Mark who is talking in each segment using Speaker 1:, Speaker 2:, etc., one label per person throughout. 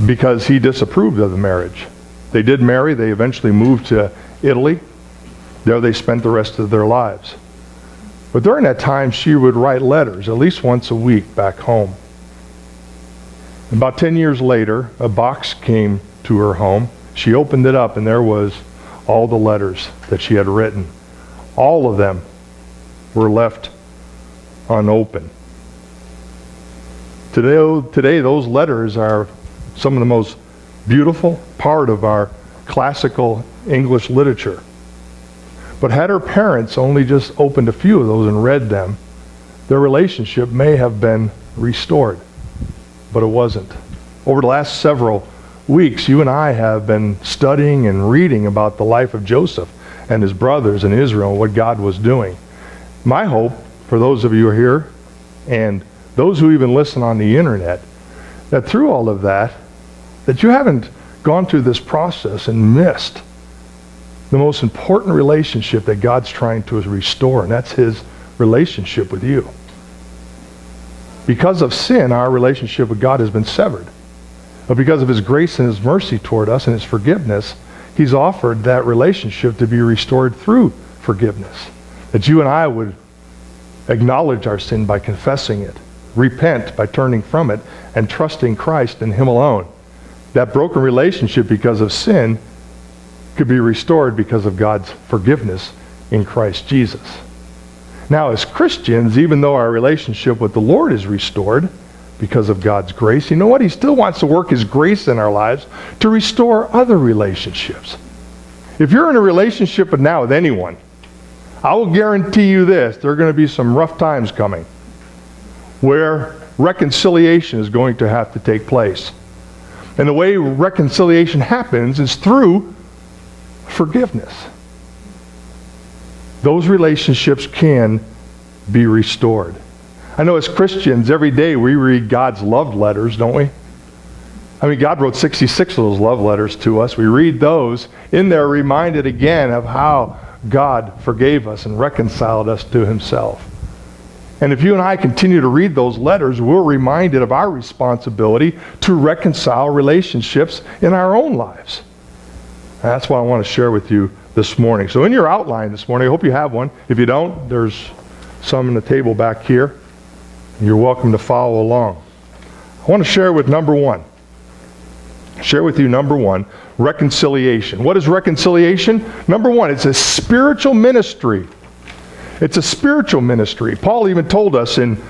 Speaker 1: because he disapproved of the marriage. They did marry. They eventually moved to Italy. There they spent the rest of their lives. But during that time, she would write letters at least once a week back home. About 10 years later, a box came to her home. She opened it up, and there was all the letters that she had written. All of them were left unopened. Today, those letters are some of the most beautiful part of our classical English literature. But had her parents only just opened a few of those and read them, their relationship may have been restored. But it wasn't. Over the last several weeks, you and I have been studying and reading about the life of Joseph and his brothers in Israel and what God was doing. My hope for those of you who are here and those who even listen on the internet, that through all of that you haven't gone through this process and missed the most important relationship that God's trying to restore, and that's his relationship with you. Because of sin, our relationship with God has been severed. But because of his grace and his mercy toward us and his forgiveness, he's offered that relationship to be restored through forgiveness. That you and I would acknowledge our sin by confessing it, repent by turning from it, and trusting Christ and him alone. That broken relationship because of sin could be restored because of God's forgiveness in Christ Jesus. Now, as Christians, even though our relationship with the Lord is restored because of God's grace, you know what? He still wants to work his grace in our lives to restore other relationships. If you're in a relationship now with anyone, I will guarantee you this, there are going to be some rough times coming where reconciliation is going to have to take place. And the way reconciliation happens is through forgiveness. Those relationships can be restored. I know as Christians, every day we read God's love letters, don't we? I mean, God wrote 66 of those love letters to us. We read those. In there, reminded again of how God forgave us and reconciled us to himself. And if you and I continue to read those letters, we're reminded of our responsibility to reconcile relationships in our own lives. And that's what I want to share with you this morning. So in your outline this morning, I hope you have one. If you don't, there's some on the table back here. You're welcome to follow along. I want to share with you number one, reconciliation. What is reconciliation? Number one, it's a spiritual ministry. It's a spiritual ministry. Paul even told us in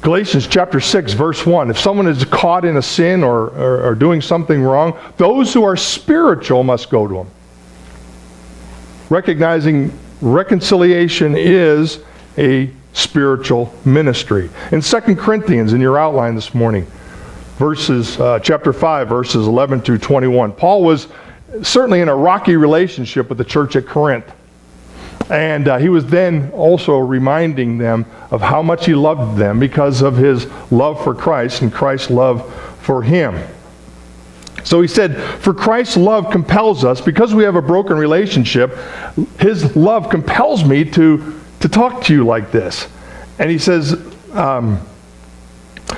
Speaker 1: Galatians chapter 6, verse 1, if someone is caught in a sin or doing something wrong, those who are spiritual must go to him. Recognizing reconciliation is a spiritual ministry. In 2 Corinthians, in your outline this morning, chapter 5, verses 11 through 21, Paul was certainly in a rocky relationship with the church at Corinth. And he was then also reminding them of how much he loved them because of his love for Christ and Christ's love for him. So he said, for Christ's love compels us, because we have a broken relationship, his love compels me to talk to you like this. And he says,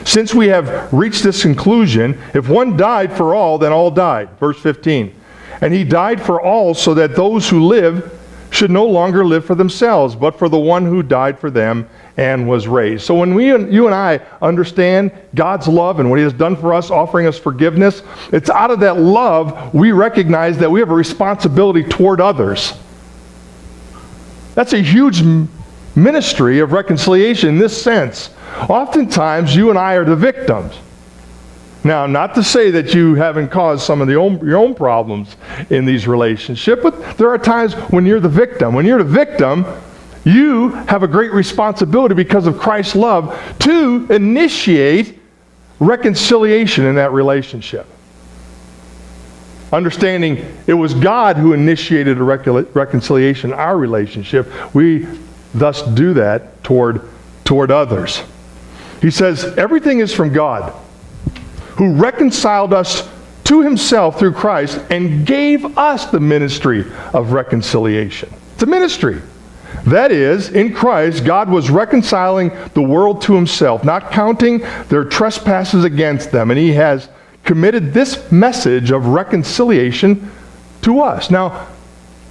Speaker 1: since we have reached this conclusion, if one died for all, then all died. Verse 15. And he died for all so that those who live should no longer live for themselves, but for the one who died for them and was raised. So when you and I understand God's love and what he has done for us, offering us forgiveness, it's out of that love we recognize that we have a responsibility toward others. That's a huge ministry of reconciliation in this sense. Oftentimes you and I are the victims. Now, not to say that you haven't caused some of your own problems in these relationships, but there are times when you're the victim. When you're the victim, you have a great responsibility because of Christ's love to initiate reconciliation in that relationship. Understanding it was God who initiated a reconciliation in our relationship, we thus do that toward others. He says, everything is from God, who reconciled us to himself through Christ and gave us the ministry of reconciliation. It's a ministry. That is, in Christ, God was reconciling the world to himself, not counting their trespasses against them. And he has committed this message of reconciliation to us. Now,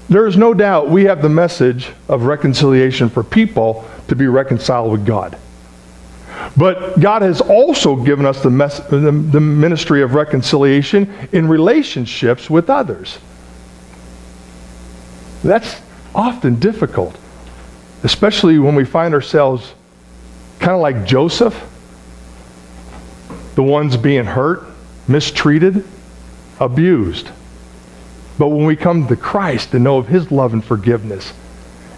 Speaker 1: there is no doubt we have the message of reconciliation for people to be reconciled with God. But God has also given us the ministry of reconciliation in relationships with others. That's often difficult, especially when we find ourselves kind of like Joseph, the ones being hurt, mistreated, abused. But when we come to Christ and know of his love and forgiveness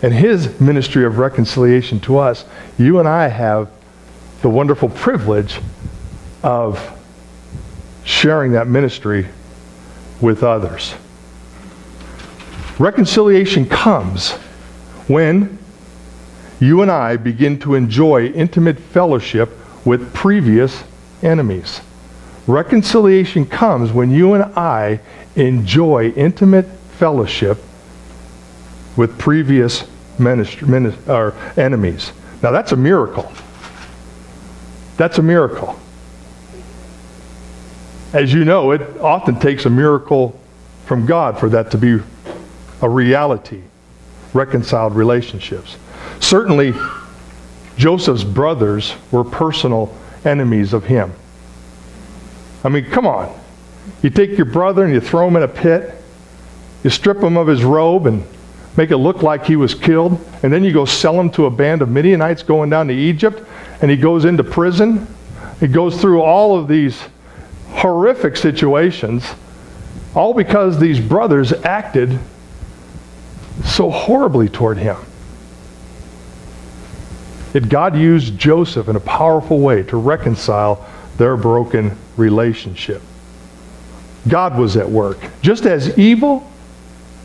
Speaker 1: and his ministry of reconciliation to us, you and I have the wonderful privilege of sharing that ministry with others. Reconciliation comes when you and I begin to enjoy intimate fellowship with previous enemies. Reconciliation comes when you and I enjoy intimate fellowship with previous enemies. Now that's a miracle. That's a miracle. As you know, it often takes a miracle from God for that to be a reality. Reconciled relationships. Certainly, Joseph's brothers were personal enemies of him. I mean, come on. You take your brother and you throw him in a pit. You strip him of his robe and make it look like he was killed. And then you go sell him to a band of Midianites going down to Egypt. And he goes into prison. He goes through all of these horrific situations. All because these brothers acted so horribly toward him. Yet God used Joseph in a powerful way to reconcile their broken relationship. God was at work. Just as evil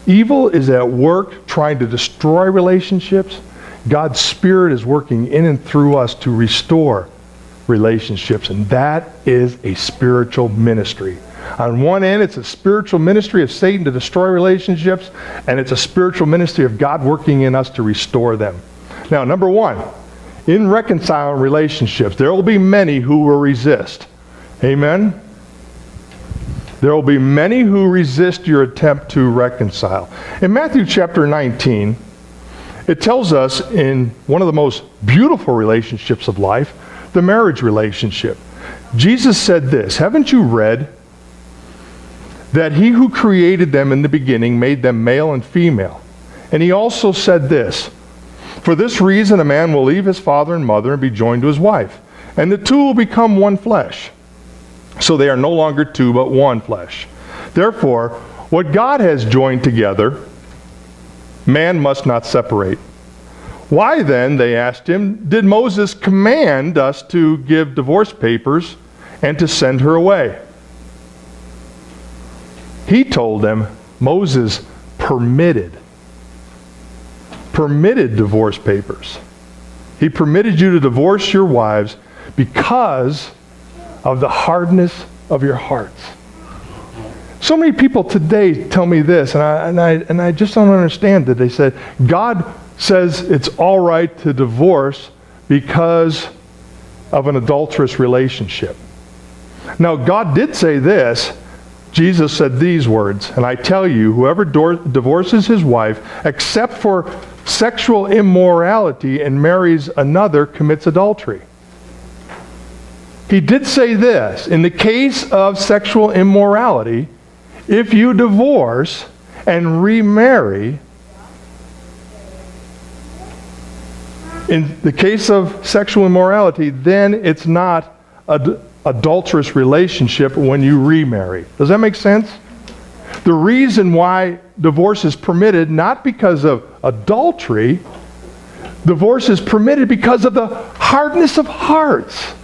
Speaker 1: is at work trying to destroy relationships, God's Spirit is working in and through us to restore relationships, and that is a spiritual ministry. On one end, it's a spiritual ministry of Satan to destroy relationships, and it's a spiritual ministry of God working in us to restore them. Now, number one, in reconciling relationships, there will be many who will resist. Amen? There will be many who resist your attempt to reconcile. In Matthew chapter 19, it tells us in one of the most beautiful relationships of life, the marriage relationship. Jesus said this, "Haven't you read that he who created them in the beginning made them male and female? And he also said this, for this reason a man will leave his father and mother and be joined to his wife, and the two will become one flesh. So they are no longer two, but one flesh. Therefore, what God has joined together, man must not separate." "Why then," they asked him, "did Moses command us to give divorce papers and to send her away?" He told them Moses permitted divorce papers. He permitted you to divorce your wives because of the hardness of your hearts. So many people today tell me this, and I just don't understand it. They said, God says it's all right to divorce because of an adulterous relationship. Now, God did say this. Jesus said these words, "And I tell you, whoever divorces his wife, except for sexual immorality, and marries another, commits adultery." He did say this, in the case of sexual immorality, if you divorce and remarry, in the case of sexual immorality, then it's not an adulterous relationship when you remarry. Does that make sense? The reason why divorce is permitted, not because of adultery, divorce is permitted because of the hardness of hearts.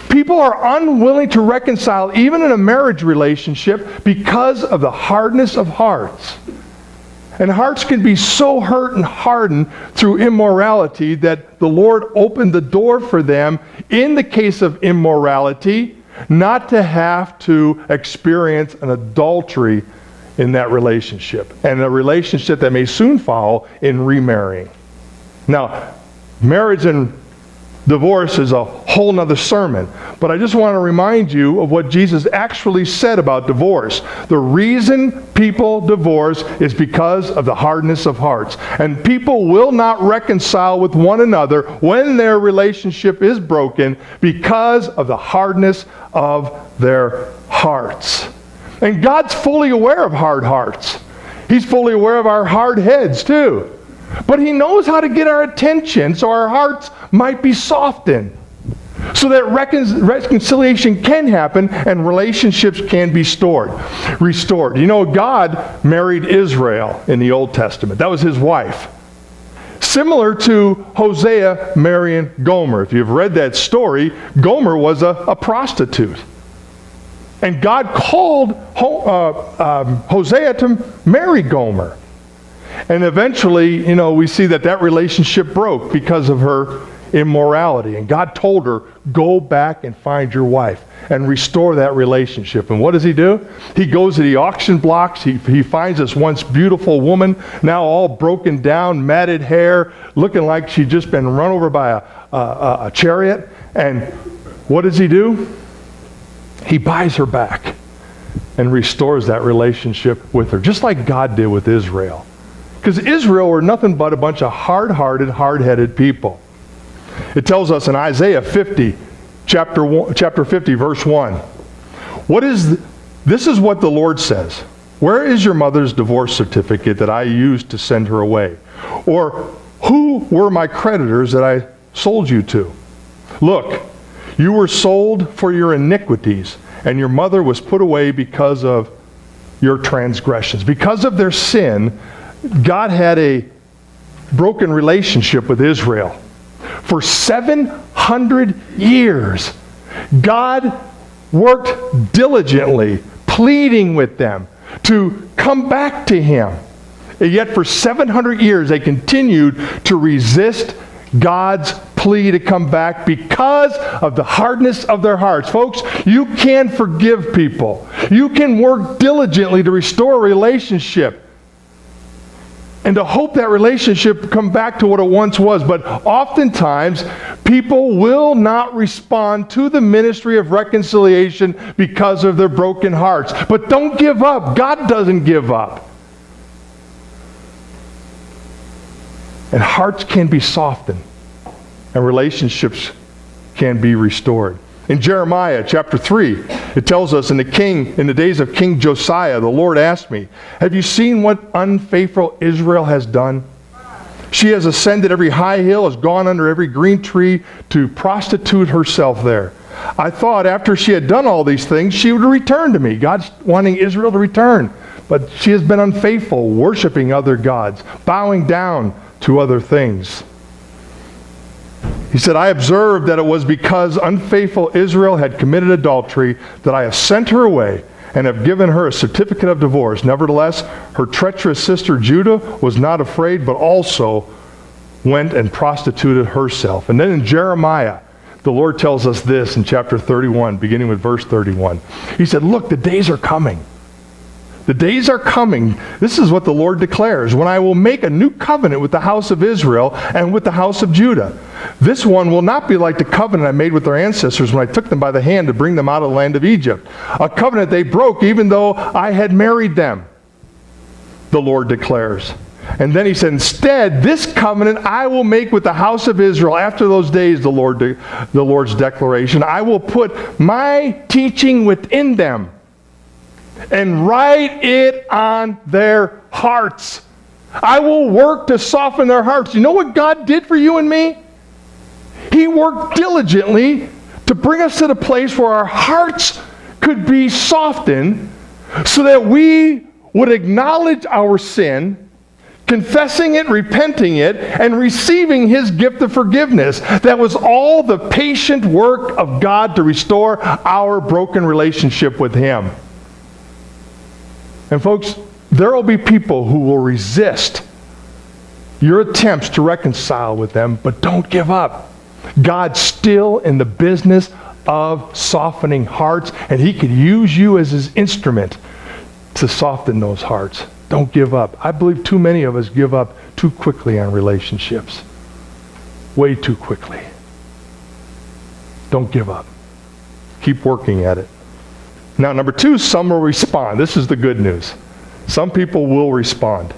Speaker 1: People are unwilling to reconcile, even in a marriage relationship, because of the hardness of hearts. And hearts can be so hurt and hardened through immorality that the Lord opened the door for them, in the case of immorality, not to have to experience an adultery in that relationship, and a relationship that may soon follow in remarrying. Now, marriage and divorce is a whole nother sermon, but I just want to remind you of what Jesus actually said about divorce. The reason people divorce is because of the hardness of hearts. And people will not reconcile with one another when their relationship is broken because of the hardness of their hearts. And God's fully aware of hard hearts. He's fully aware of our hard heads too. But He knows how to get our attention so our hearts might be softened, so that reconciliation can happen and relationships can be restored. You know, God married Israel in the Old Testament. That was His wife. Similar to Hosea marrying Gomer. If you've read that story, Gomer was a prostitute. And God called Hosea to marry Gomer. And eventually, we see that relationship broke because of her immorality. And God told her, go back and find your wife and restore that relationship. And what does He do? He goes to the auction blocks. He finds this once beautiful woman, now all broken down, matted hair, looking like she'd just been run over by a chariot. And what does He do? He buys her back and restores that relationship with her, just like God did with Israel. Because Israel were nothing but a bunch of hard-hearted, hard-headed people. It tells us in Isaiah 50, chapter 50, verse 1. This is what the Lord says. Where is your mother's divorce certificate that I used to send her away? Or who were my creditors that I sold you to? Look, you were sold for your iniquities, and your mother was put away because of your transgressions. Because of their sin, God had a broken relationship with Israel. For 700 years, God worked diligently, pleading with them to come back to Him. And yet for 700 years, they continued to resist God's plea to come back because of the hardness of their hearts. Folks, you can forgive people. You can work diligently to restore a relationship and to hope that relationship come back to what it once was. But oftentimes, people will not respond to the ministry of reconciliation because of their broken hearts. But don't give up. God doesn't give up. And hearts can be softened, and relationships can be restored. In Jeremiah chapter 3, it tells us, in the days of King Josiah, the Lord asked me, have you seen what unfaithful Israel has done? She has ascended every high hill, has gone under every green tree to prostitute herself there. I thought after she had done all these things, she would return to me. God's wanting Israel to return. But she has been unfaithful, worshiping other gods, bowing down to other things. He said, I observed that it was because unfaithful Israel had committed adultery that I have sent her away and have given her a certificate of divorce. Nevertheless, her treacherous sister Judah was not afraid, but also went and prostituted herself. And then in Jeremiah, the Lord tells us this in chapter 31, beginning with verse 31. He said, look, the days are coming. The days are coming. This is what the Lord declares, when I will make a new covenant with the house of Israel and with the house of Judah. This one will not be like the covenant I made with their ancestors when I took them by the hand to bring them out of the land of Egypt. A covenant they broke even though I had married them, the Lord declares. And then he said, instead, this covenant I will make with the house of Israel after those days, the Lord's declaration. I will put my teaching within them and write it on their hearts. I will work to soften their hearts. You know what God did for you and me? He worked diligently to bring us to the place where our hearts could be softened so that we would acknowledge our sin, confessing it, repenting it, and receiving His gift of forgiveness. That was all the patient work of God to restore our broken relationship with Him. And folks, there will be people who will resist your attempts to reconcile with them, but don't give up. God's still in the business of softening hearts, and He could use you as His instrument to soften those hearts. Don't give up. I believe too many of us give up too quickly on relationships. Way too quickly. Don't give up. Keep working at it. Now, number 2, some will respond. This is the good news. Some people will respond.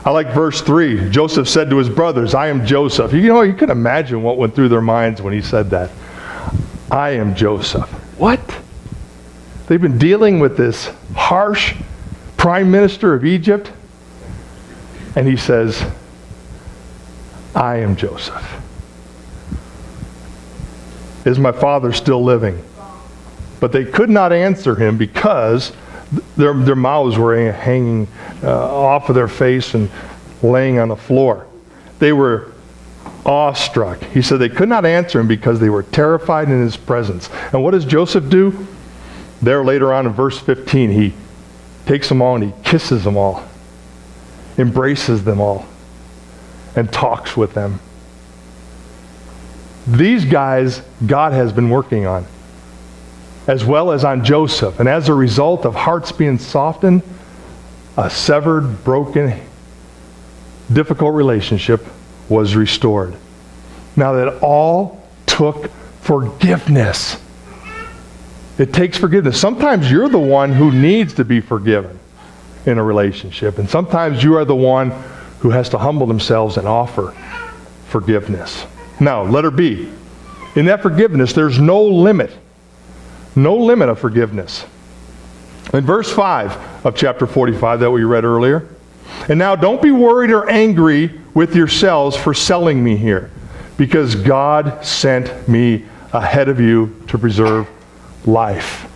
Speaker 1: I like verse 3. Joseph said to his brothers, I am Joseph. You can imagine what went through their minds when he said that. I am Joseph. What? They've been dealing with this harsh prime minister of Egypt, and he says, I am Joseph. Is my father still living? But they could not answer him because their mouths were hanging off of their face and laying on the floor. They were awestruck. He said they could not answer him because they were terrified in his presence. And what does Joseph do? There later on in verse 15, he takes them all and he kisses them all, embraces them all, and talks with them. These guys God has been working on, as well as on Joseph. And as a result of hearts being softened, a severed, broken, difficult relationship was restored. Now that all took forgiveness. It takes forgiveness. Sometimes you're the one who needs to be forgiven in a relationship. And sometimes you are the one who has to humble themselves and offer forgiveness. Now, letter B. In that forgiveness, there's no limit. No limit of forgiveness. In verse 5 of chapter 45 that we read earlier, and now don't be worried or angry with yourselves for selling me here, because God sent me ahead of you to preserve life.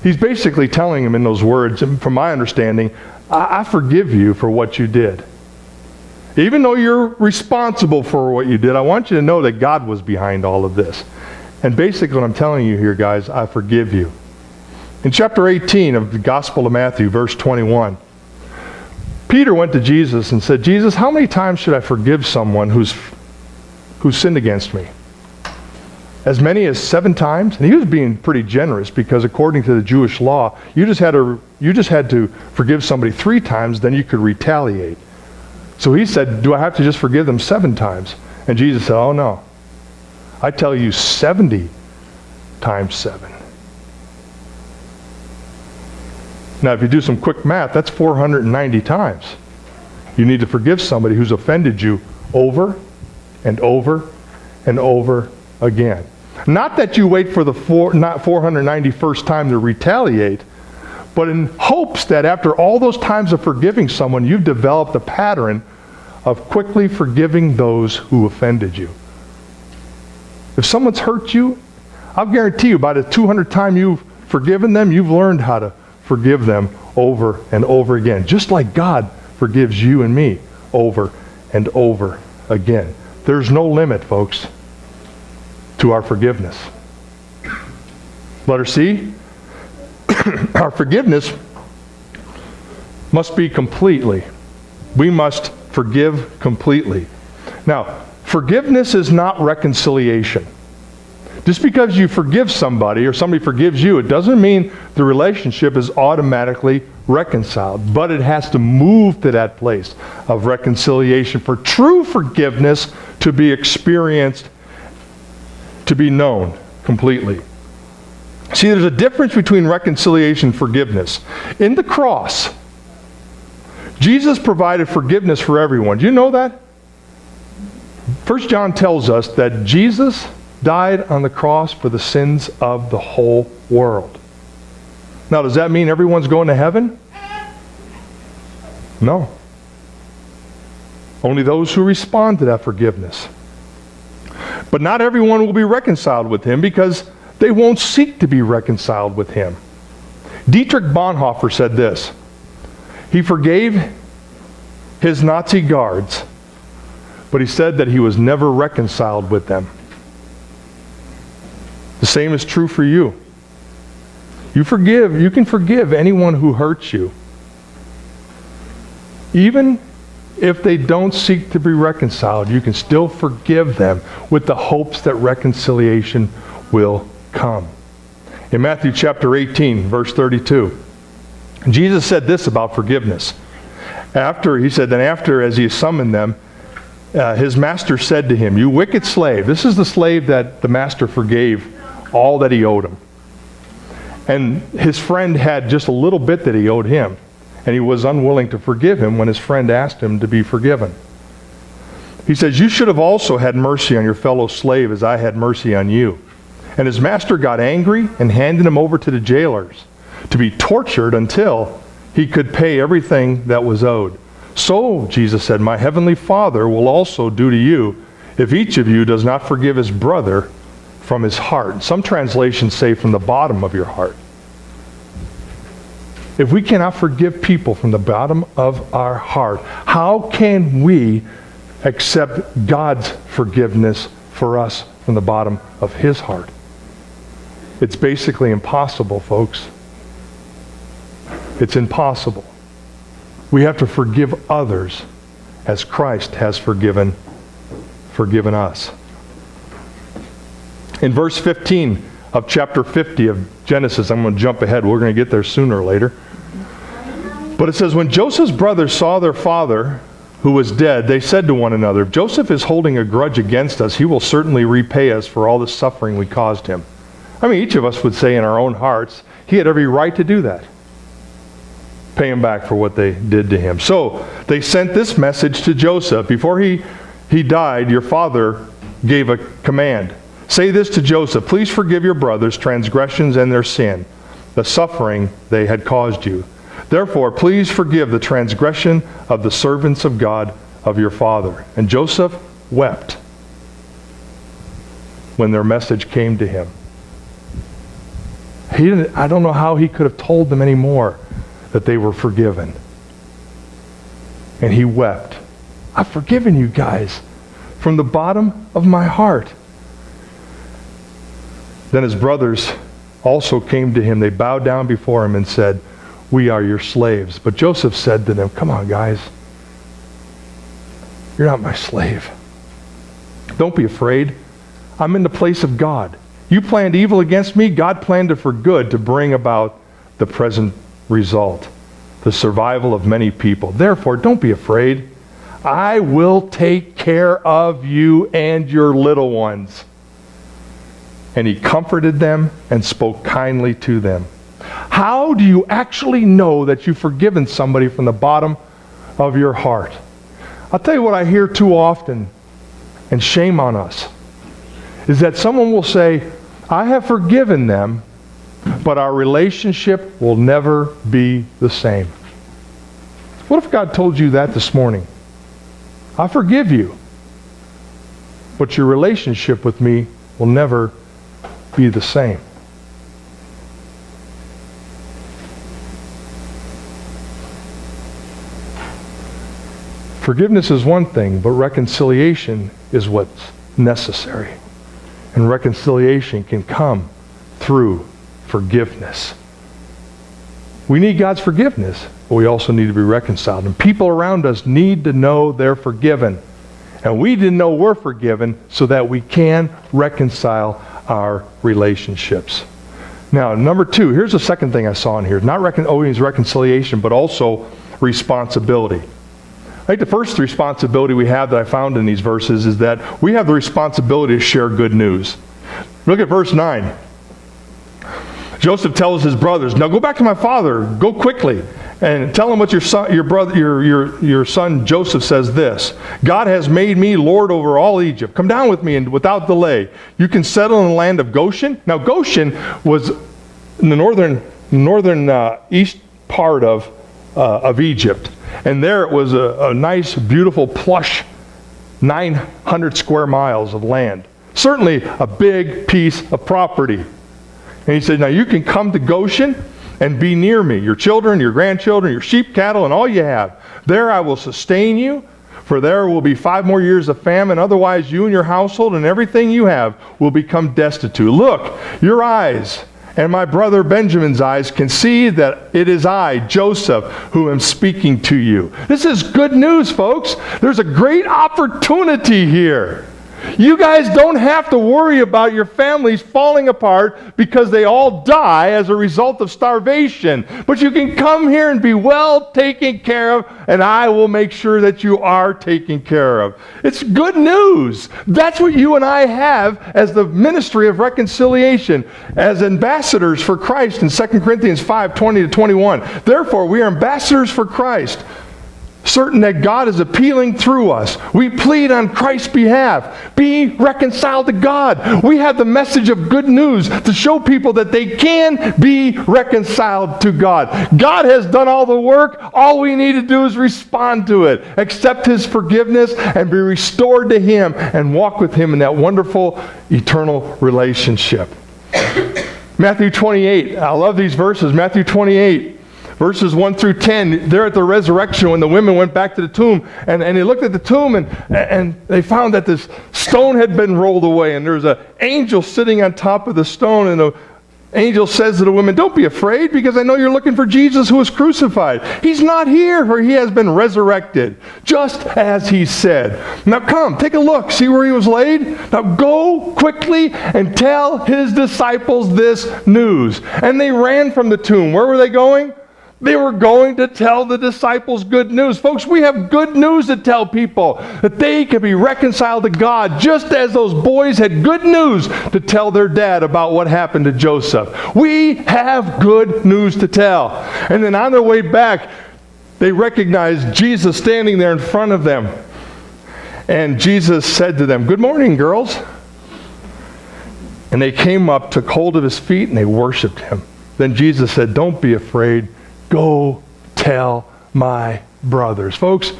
Speaker 1: He's basically telling him in those words, and from my understanding, I forgive you for what you did. Even though you're responsible for what you did, I want you to know that God was behind all of this. And basically what I'm telling you here, guys, I forgive you. In chapter 18 of the Gospel of Matthew, verse 21, Peter went to Jesus and said, Jesus, how many times should I forgive someone who's sinned against me? As many as 7 times? And he was being pretty generous because according to the Jewish law, you just had to forgive somebody 3 times, then you could retaliate. So he said, do I have to just forgive them 7 times? And Jesus said, oh no. I tell you 70 times 7. Now if you do some quick math, that's 490 times. You need to forgive somebody who's offended you over and over and over again. Not that you wait for the 491st time to retaliate, but in hopes that after all those times of forgiving someone, you've developed a pattern of quickly forgiving those who offended you. If someone's hurt you, I'll guarantee you by the 200th time you've forgiven them, you've learned how to forgive them over and over again. Just like God forgives you and me over and over again. There's no limit, folks, to our forgiveness. Letter C, our forgiveness must be completely. We must forgive completely. Now, forgiveness is not reconciliation. Just because you forgive somebody or somebody forgives you, it doesn't mean the relationship is automatically reconciled. But it has to move to that place of reconciliation for true forgiveness to be experienced, to be known completely. See, there's a difference between reconciliation and forgiveness. In the cross, Jesus provided forgiveness for everyone. Do you know that? 1 John tells us that Jesus died on the cross for the sins of the whole world. Now, does that mean everyone's going to heaven? No. Only those who respond to that forgiveness. But not everyone will be reconciled with him because they won't seek to be reconciled with him. Dietrich Bonhoeffer said this. He forgave his Nazi guards, but he said that he was never reconciled with them. The same is true for you. You can forgive anyone who hurts you. Even if they don't seek to be reconciled, you can still forgive them with the hopes that reconciliation will come. In Matthew chapter 18, verse 32, Jesus said this about forgiveness. After, as he summoned them, his master said to him, "You wicked slave." This is the slave that the master forgave all that he owed him. And his friend had just a little bit that he owed him. And he was unwilling to forgive him when his friend asked him to be forgiven. He says, "You should have also had mercy on your fellow slave as I had mercy on you." And his master got angry and handed him over to the jailers to be tortured until he could pay everything that was owed. "So," Jesus said, "my heavenly Father will also do to you if each of you does not forgive his brother from his heart." Some translations say from the bottom of your heart. If we cannot forgive people from the bottom of our heart, how can we accept God's forgiveness for us from the bottom of his heart? It's basically impossible, folks. It's impossible. We have to forgive others as Christ has forgiven us. In verse 15 of chapter 50 of Genesis, I'm going to jump ahead. We're going to get there sooner or later. But it says, when Joseph's brothers saw their father, who was dead, they said to one another, "If Joseph is holding a grudge against us, he will certainly repay us for all the suffering we caused him." I mean, each of us would say in our own hearts, he had every right to do that. Pay him back for what they did to him. So they sent this message to Joseph. "Before he died, your father gave a command. Say this to Joseph, please forgive your brothers' transgressions and their sin, the suffering they had caused you. Therefore, please forgive the transgression of the servants of God of your father." And Joseph wept when their message came to him. I don't know how he could have told them any more that they were forgiven. And he wept. "I've forgiven you guys from the bottom of my heart." Then his brothers also came to him. They bowed down before him and said, "We are your slaves." But Joseph said to them, "Come on, guys. You're not my slave. Don't be afraid. I'm in the place of God. You planned evil against me. God planned it for good to bring about the present result, the survival of many people. Therefore, don't be afraid. I will take care of you and your little ones." And he comforted them and spoke kindly to them. How do you actually know that you've forgiven somebody from the bottom of your heart? I'll tell you what I hear too often, and shame on us, is that someone will say, "I have forgiven them, but our relationship will never be the same." What if God told you that this morning? "I forgive you, but your relationship with me will never be the same." Forgiveness is one thing, but reconciliation is what's necessary. And reconciliation can come through forgiveness. We need God's forgiveness, but we also need to be reconciled. And people around us need to know they're forgiven. And we didn't know we're forgiven so that we can reconcile our relationships. Now, number two, here's the second thing I saw in here. Not always reconciliation, but also responsibility. I think the first responsibility we have that I found in these verses is that we have the responsibility to share good news. Look at verse 9. Joseph tells his brothers, "Now go back to my father, go quickly, and tell him what your son Joseph says this. God has made me Lord over all Egypt. Come down with me and without delay. You can settle in the land of Goshen." Now Goshen was in the northern east part of Egypt. And there it was a nice, beautiful, plush 900 square miles of land. Certainly a big piece of property. And he said, "Now you can come to Goshen and be near me, your children, your grandchildren, your sheep, cattle, and all you have. There I will sustain you, for there will be 5 more years of famine. Otherwise you and your household and everything you have will become destitute. Look, your eyes and my brother Benjamin's eyes can see that it is I, Joseph, who am speaking to you." This is good news, folks. There's a great opportunity here. You guys don't have to worry about your families falling apart because they all die as a result of starvation. But you can come here and be well taken care of, and I will make sure that you are taken care of. It's good news. That's what you and I have as the ministry of reconciliation, as ambassadors for Christ in 2 Corinthians 5:20-21. Therefore, we are ambassadors for Christ, certain that God is appealing through us. We plead on Christ's behalf. Be reconciled to God. We have the message of good news to show people that they can be reconciled to God. God has done all the work. All we need to do is respond to it, accept His forgiveness, and be restored to Him and walk with Him in that wonderful eternal relationship. Matthew 28. I love these verses. Matthew 28. Verses 1-10, they're at the resurrection when the women went back to the tomb, and they looked at the tomb, and they found that this stone had been rolled away, and there's an angel sitting on top of the stone, and the angel says to the women, "Don't be afraid, because I know you're looking for Jesus who was crucified. He's not here, for He has been resurrected, just as He said. Now come, take a look, see where He was laid? Now go quickly and tell His disciples this news." And they ran from the tomb. Where were they going? They were going to tell the disciples good news. Folks, we have good news to tell people, that they can be reconciled to God, just as those boys had good news to tell their dad about what happened to Joseph. We have good news to tell. And then on their way back, they recognized Jesus standing there in front of them. And Jesus said to them, "Good morning, girls." And they came up, took hold of His feet, and they worshiped Him. Then Jesus said, "Don't be afraid. Go tell my brothers." Folks,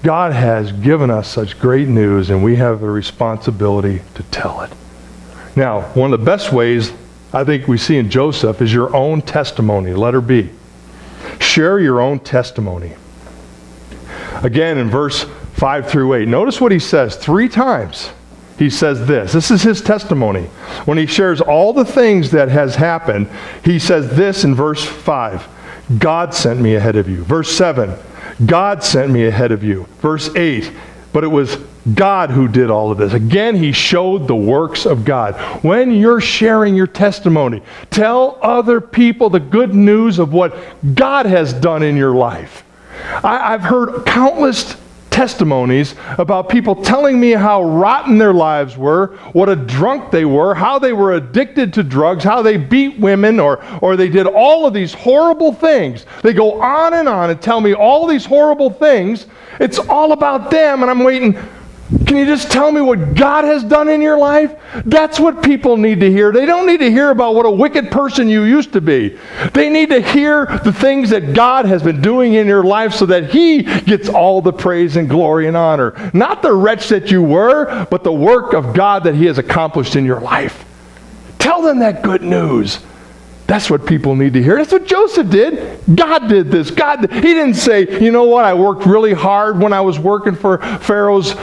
Speaker 1: God has given us such great news, and we have a responsibility to tell it. Now, one of the best ways I think we see in Joseph is your own testimony. Letter B. Share your own testimony. Again, in verse 5-8, notice what he says 3 times. He says this. This is his testimony. When he shares all the things that has happened, he says this in verse 5. God sent me ahead of you. Verse 7, God sent me ahead of you. Verse 8, but it was God who did all of this. Again, he showed the works of God. When you're sharing your testimony, tell other people the good news of what God has done in your life. I've heard countless testimonies about people telling me how rotten their lives were, what a drunk they were, how they were addicted to drugs, how they beat women, or they did all of these horrible things. They go on and tell me all these horrible things. It's all about them, and I'm waiting. Can you just tell me what God has done in your life? That's what people need to hear. They don't need to hear about what a wicked person you used to be. They need to hear the things that God has been doing in your life so that He gets all the praise and glory and honor. Not the wretch that you were, but the work of God that He has accomplished in your life. Tell them that good news. That's what people need to hear. That's what Joseph did. God did this. He didn't say, "You know what, I worked really hard when I was working for Pharaoh's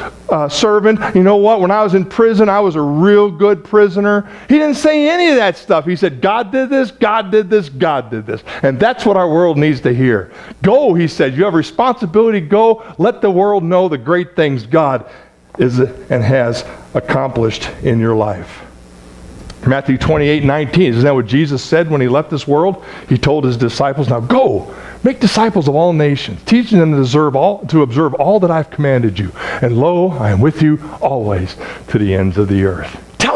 Speaker 1: servant. You know what, when I was in prison, I was a real good prisoner." He didn't say any of that stuff. He said, "God did this, God did this, God did this." And that's what our world needs to hear. Go, he said. You have a responsibility. Go. Let the world know the great things God is and has accomplished in your life. Matthew 28:19, isn't that what Jesus said when He left this world? He told His disciples, "Now go, make disciples of all nations, teaching them to observe all that I've commanded you. And lo, I am with you always to the ends of the earth." Tell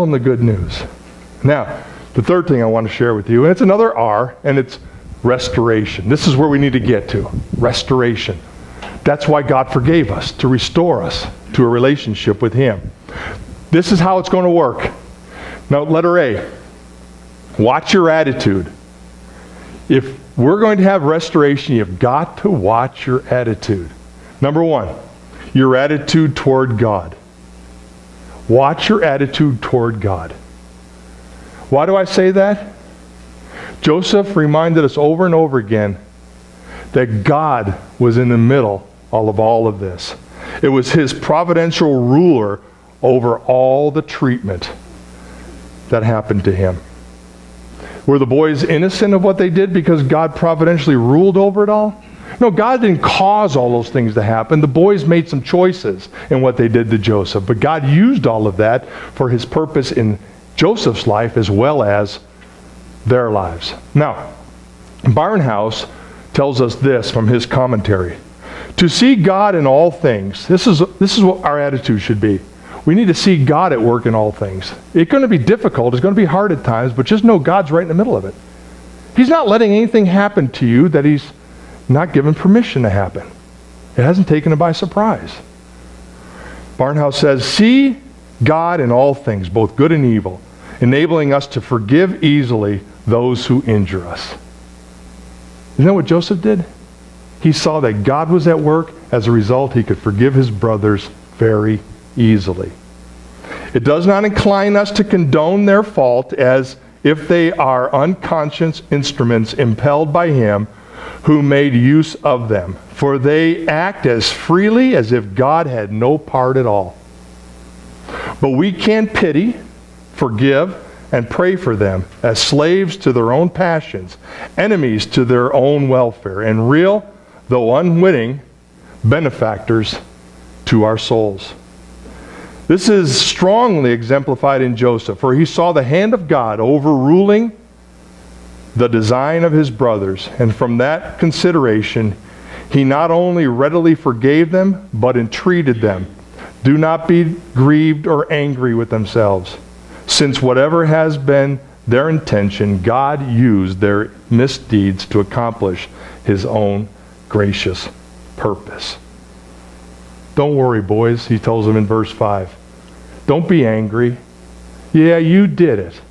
Speaker 1: them the good news. Now, the third thing I want to share with you, and it's another R, and it's restoration. This is where we need to get to, restoration. That's why God forgave us, to restore us to a relationship with Him. This is how it's going to work. Now, letter A, watch your attitude. If we're going to have restoration, you've got to watch your attitude. Number 1, your attitude toward God. Watch your attitude toward God. Why do I say that? Joseph reminded us over and over again that God was in the middle of all of this. It was His providential ruler over all the treatment that happened to him. Were the boys innocent of what they did because God providentially ruled over it all? No, God didn't cause all those things to happen. The boys made some choices in what they did to Joseph, but God used all of that for his purpose in Joseph's life as well as their lives. Now, Barnhouse tells us this from his commentary. To see God in all things, this is what our attitude should be. We need to see God at work in all things. It's going to be difficult. It's going to be hard at times, but just know God's right in the middle of it. He's not letting anything happen to you that he's not given permission to happen. It hasn't taken him by surprise. Barnhouse says, see God in all things, both good and evil, enabling us to forgive easily those who injure us. Isn't that what Joseph did? He saw that God was at work. As a result, he could forgive his brothers very easily. It does not incline us to condone their fault as if they are unconscious instruments impelled by him who made use of them. For they act as freely as if God had no part at all. But we can pity, forgive, and pray for them as slaves to their own passions, enemies to their own welfare, and real, though unwitting, benefactors to our souls. This is strongly exemplified in Joseph, for he saw the hand of God overruling the design of his brothers, and from that consideration, he not only readily forgave them, but entreated them, do not be grieved or angry with themselves, since whatever has been their intention, God used their misdeeds to accomplish his own gracious purpose. Don't worry, boys, he tells them in verse 5. Don't be angry. Yeah, you did it.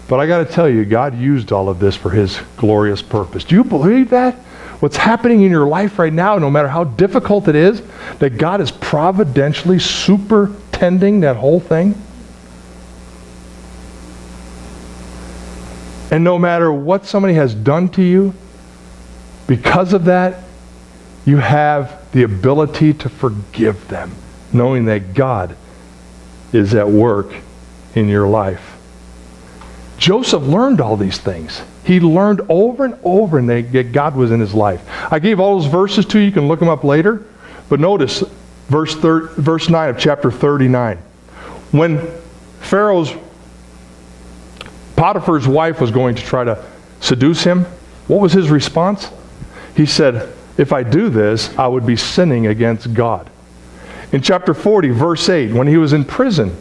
Speaker 1: But I got to tell you, God used all of this for his glorious purpose. Do you believe that? What's happening in your life right now, no matter how difficult it is, that God is providentially superintending that whole thing? And no matter what somebody has done to you, because of that, you have the ability to forgive them, knowing that God is at work in your life. Joseph learned all these things. He learned over and over that God was in his life. I gave all those verses to you. You can look them up later. But notice verse 9 of chapter 39. When Potiphar's wife was going to try to seduce him, what was his response? He said, if I do this, I would be sinning against God. In chapter 40, verse 8, when he was in prison,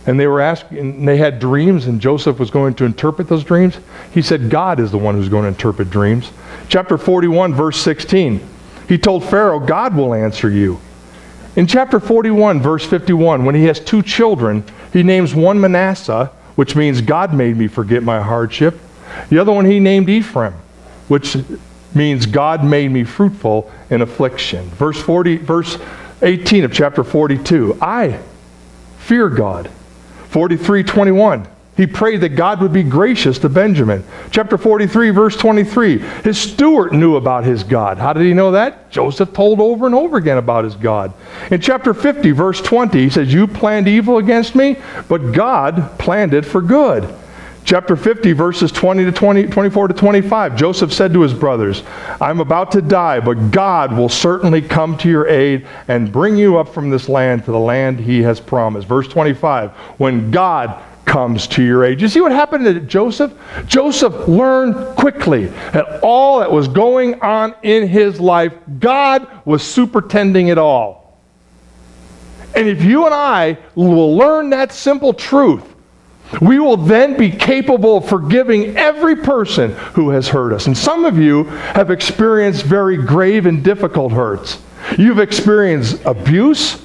Speaker 1: and they were asking, they had dreams, and Joseph was going to interpret those dreams, he said, God is the one who's going to interpret dreams. Chapter 41, verse 16, he told Pharaoh, God will answer you. In chapter 41, verse 51, when he has two children, he names one Manasseh, which means God made me forget my hardship. The other one he named Ephraim, which means God made me fruitful in affliction. Verse 18 of chapter 42, I fear God. 43:21, he prayed that God would be gracious to Benjamin. Chapter 43, verse 23, his steward knew about his God. How did he know that? Joseph told over and over again about his God. In chapter 50, verse 20, he says, you planned evil against me, but God planned it for good. Chapter 50, verses 24 to 25, Joseph said to his brothers, I'm about to die, but God will certainly come to your aid and bring you up from this land to the land he has promised. Verse 25, when God comes to your aid. You see what happened to Joseph? Joseph learned quickly that all that was going on in his life, God was superintending it all. And if you and I will learn that simple truth, we will then be capable of forgiving every person who has hurt us. And some of you have experienced very grave and difficult hurts. You've experienced abuse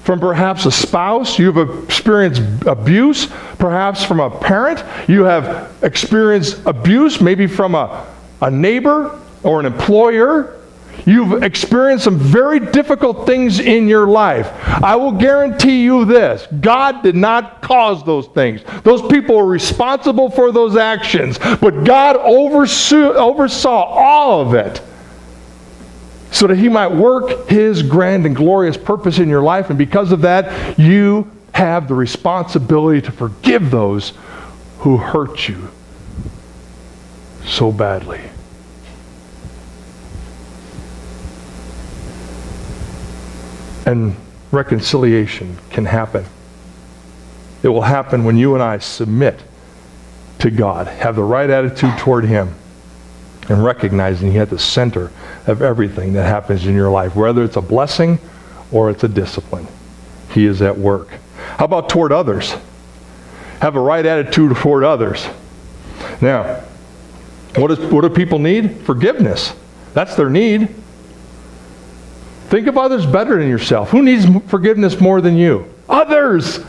Speaker 1: from perhaps a spouse. You've experienced abuse perhaps from a parent. You have experienced abuse maybe from a neighbor or an employer. You've experienced some very difficult things in your life. I will guarantee you this. God did not cause those things. Those people were responsible for those actions. But God oversaw all of it so that he might work his grand and glorious purpose in your life. And because of that, you have the responsibility to forgive those who hurt you so badly. And reconciliation can happen. It will happen when you and I submit to God, have the right attitude toward Him, and recognizing He's at the center of everything that happens in your life, whether it's a blessing or it's a discipline. He is at work. How about toward others? Have a right attitude toward others. Now, what do people need? Forgiveness. That's their need. Think of others better than yourself. Who needs forgiveness more than you? Others!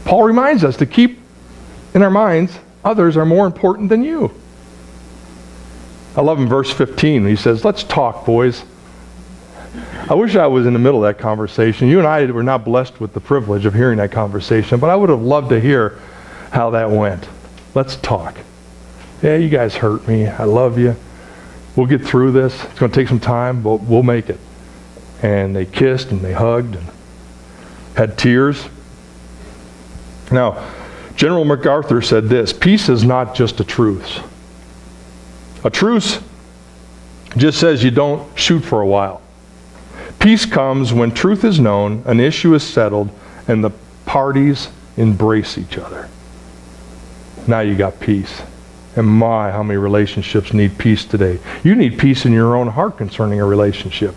Speaker 1: Paul reminds us to keep in our minds, others are more important than you. I love in verse 15, he says, let's talk, boys. I wish I was in the middle of that conversation. You and I were not blessed with the privilege of hearing that conversation, but I would have loved to hear how that went. Let's talk. Yeah, you guys hurt me. I love you. We'll get through this. It's going to take some time, but we'll make it. And they kissed and they hugged and had tears. Now, General MacArthur said this, peace is not just a truce. A truce just says you don't shoot for a while. Peace comes when truth is known, an issue is settled, and the parties embrace each other. Now you got peace. And my, how many relationships need peace today. You need peace in your own heart concerning a relationship.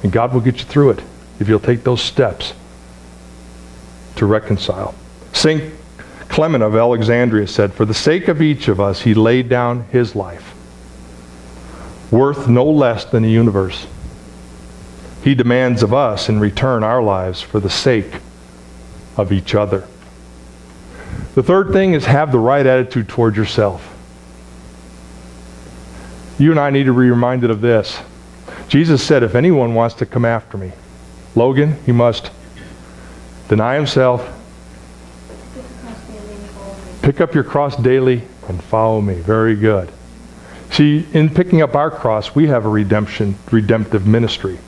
Speaker 1: And God will get you through it if you'll take those steps to reconcile. St. Clement of Alexandria said, for the sake of each of us, he laid down his life, worth no less than the universe. He demands of us in return our lives for the sake of each other. The third thing is have the right attitude toward yourself. You and I need to be reminded of this. Jesus said, if anyone wants to come after me, Logan, he must deny himself, pick up your cross daily, and follow me. Very good. See, in picking up our cross, we have a redemptive ministry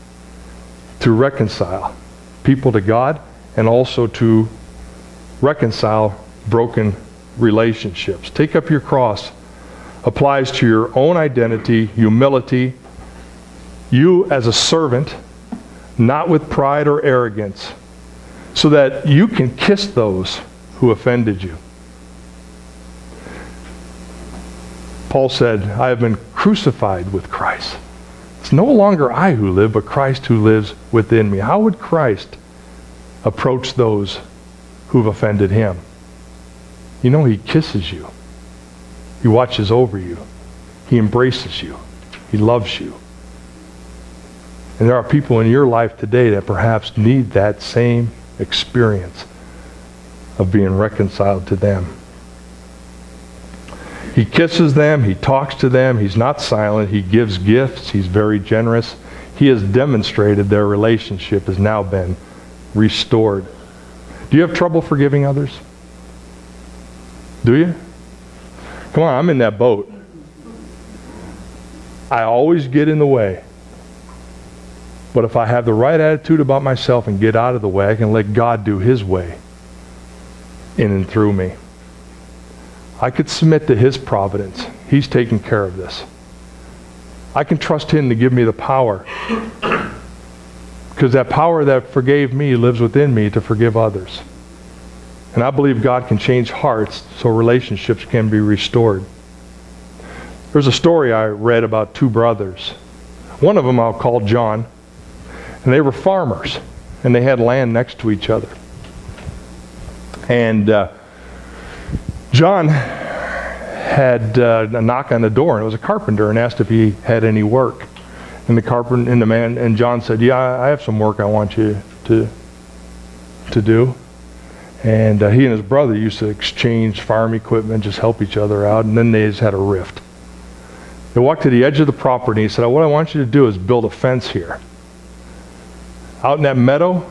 Speaker 1: to reconcile people to God and also to reconcile broken relationships. Take up your cross applies to your own identity, humility, you as a servant, not with pride or arrogance, so that you can kiss those who offended you. Paul said, I have been crucified with Christ. It's no longer I who live, but Christ who lives within me. How would Christ approach those who've offended him? You know, he kisses you. He watches over you. He embraces you. He loves you. And there are people in your life today that perhaps need that same experience of being reconciled to them. He kisses them. He talks to them. He's not silent. He gives gifts. He's very generous. He has demonstrated their relationship has now been restored. Do you have trouble forgiving others? Do you? Come on, I'm in that boat. I always get in the way. But if I have the right attitude about myself and get out of the way, I can let God do His way in and through me. I could submit to His providence. He's taking care of this. I can trust Him to give me the power. Because that power that forgave me lives within me to forgive others. And I believe God can change hearts so relationships can be restored. There's a story I read about two brothers. One of them I'll call John. And they were farmers. And they had land next to each other. And John had a knock on the door, and it was a carpenter, and asked if he had any work. And and John said, "Yeah, I have some work I want you to do." And he and his brother used to exchange farm equipment, just help each other out, and then they just had a rift. They walked to the edge of the property, and he said, "What I want you to do is build a fence here. Out in that meadow,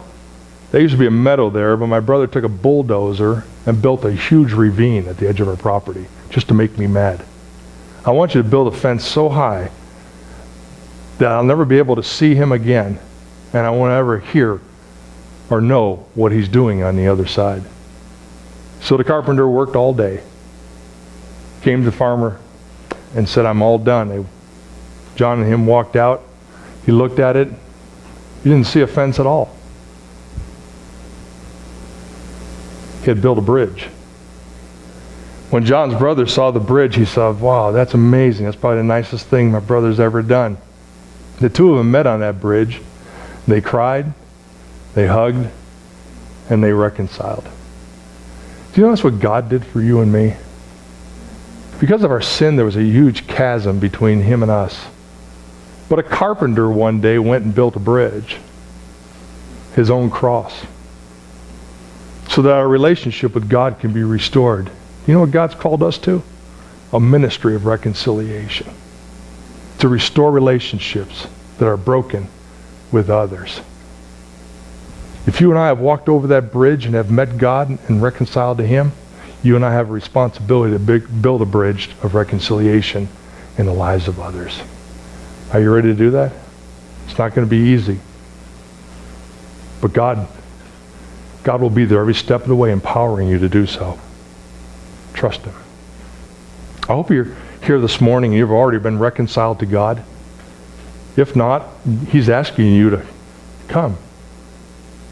Speaker 1: there used to be a meadow there, but my brother took a bulldozer and built a huge ravine at the edge of our property just to make me mad. I want you to build a fence so high that I'll never be able to see him again, and I won't ever hear or know what he's doing on the other side." So the carpenter worked all day, came to the farmer and said, "I'm all done." John and him walked out. He looked at it. You didn't see a fence at all. He had built a bridge. When John's brother saw the bridge, he said, wow, that's amazing. That's probably the nicest thing my brother's ever done. The two of them met on that bridge. They cried, they hugged, and they reconciled. Do you know that's what God did for you and me? Because of our sin, there was a huge chasm between him and us. But a carpenter one day went and built a bridge, his own cross, so that our relationship with God can be restored. You know what God's called us to? A ministry of reconciliation. To restore relationships that are broken with others. If you and I have walked over that bridge and have met God and reconciled to him, you and I have a responsibility to build a bridge of reconciliation in the lives of others. Are you ready to do that? It's not going to be easy. But God will be there every step of the way, empowering you to do so. Trust him. I hope you're here this morning and you've already been reconciled to God. If not, he's asking you to come.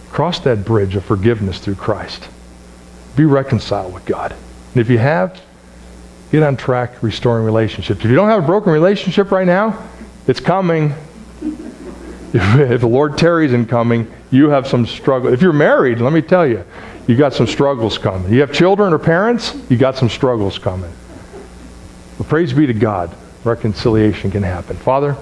Speaker 1: Cross that bridge of forgiveness through Christ. Be reconciled with God. And if you have, get on track restoring relationships. If you don't have a broken relationship right now, it's coming. If the Lord tarries in coming, you have some struggle. If you're married, let me tell you, you got some struggles coming. You have children or parents, you got some struggles coming. But praise be to God, reconciliation can happen. Father,